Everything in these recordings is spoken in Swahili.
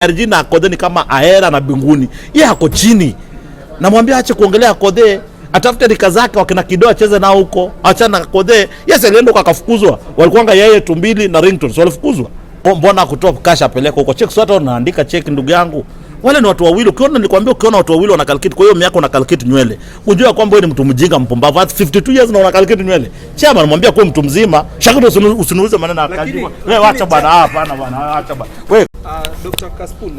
KRG na Akothee ni kama ahera na binguni. Yeye hako chini. Namwambia aache kuongelea Akothee, atafute rika zake wakina Kidoa cheze nao huko. Achana na Akothee. Yes, alienda kwa kafukuzwa. Walikuanga yeye Tumbili na Ringtone. So walifukuzwa. Mbona kutoa cash apeleka huko? Check swata unaandika check ndugu yangu. Wale ni watu wawili. Ukiona nilikwambia ukiona watu wawili wana calculate kwa hiyo miaka una calculate nywele. Unajua kwamba wewe ni mtu mjinga mpumbavu. 52 years na una calculate nywele. Chama anamwambia kwa mtu mzima, shaka usiniuze maneno akajua. Wewe acha bwana hapana bwana acha bwana. Wewe Dr. Kaspul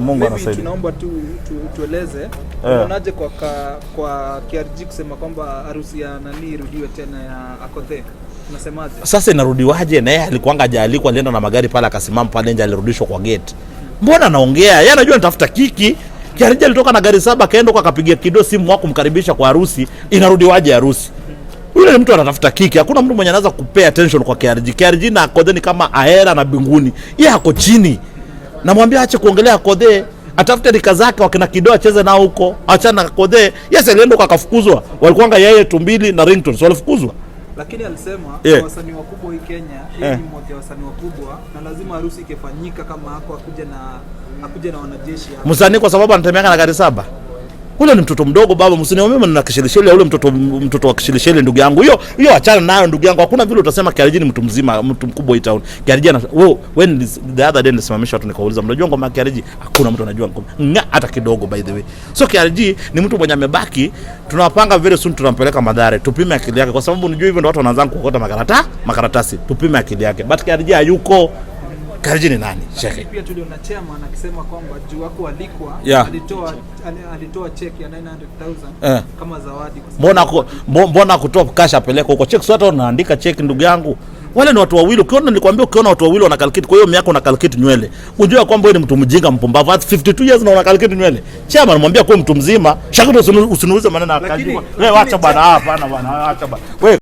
Mungu anasaidia. Tunaomba tueleze unaonaje kwa KRG kusema kwamba harusi ya nani irudiwe tena ya Akothee. Unasemaje? Sasa inarudiwaje na yeye alikuanga hajaalikwa, alienda na magari pale akasimama pale nje, alirudishwa kwa gate. Mbona anaongea? Yeye anajua nitafuta Kiki. KRG alitoka na gari 7 kaenda kwa akapigia Kido simu wako kumkaribisha kwa harusi. Inarudiwaje harusi? Yule ni mtu anatafuta Kiki. Hakuna mtu mwenye anaweza kupea attention kwa KRG. KRG na Akothee ni kama ahera na binguni. Yeye hako chini. Namwambia aache kuongelea Akothee, atafute rika zake wakina Kidoa cheze nao huko. Achana na Akothee. Yes, alienda kwa kafukuzwa. Walikuanga yeye Tumbili na Ringtone. So walifukuzwa. Lakini alisema wasanii wakubwa hii Kenya, yeye ni mmoja wa wasanii wakubwa na lazima harusi ikifanyika kama hako akuje na wanajeshi hapa. Msanii kwa sababu anatemeka na gari 7. Ule ni mtoto mdogo baba, msiniombe na kishilisheli ule mtoto wa kishilisheli ndugu yangu. Hiyo achana nayo ndugu yangu. Hakuna vile utasema KRG ni mtu mzima, mtu mkubwa hii town. KRG na when the other day nisimamisha watu nikauliza, mnajua ngoma ya KRG? Hakuna mtu anajua ngoma hata kidogo by the way. So KRG ni mtu mwenye amebaki, tunawapanga very soon tunampeleka Madhare. Tupime akili yake kwa sababu unajua hivyo ndio watu wanaanza kuokota makaratasi. Tupime akili yake. But KRG hayuko. KRG ni nani? Shekhi. Pia tuliona chairman akisema kwamba juu wako alikwa alitoa check ya 900,000 kama zawadi kwa mbona kutoa cash apeleka huko? Check swata unaandika check ndugu yangu. Wale ni watu wawili. Ukiona nilikwambia ukiona watu wawili wana calculate kwa hiyo miaka una calculate nywele. Unajua kwamba wewe ni mtu mjinga mpumbavu. 52 years na una calculate nywele. Chama anamwambia kwa mtu mzima, shaka usiniuze maneno akajua. Wewe acha bwana hapana bwana acha bwana. Wewe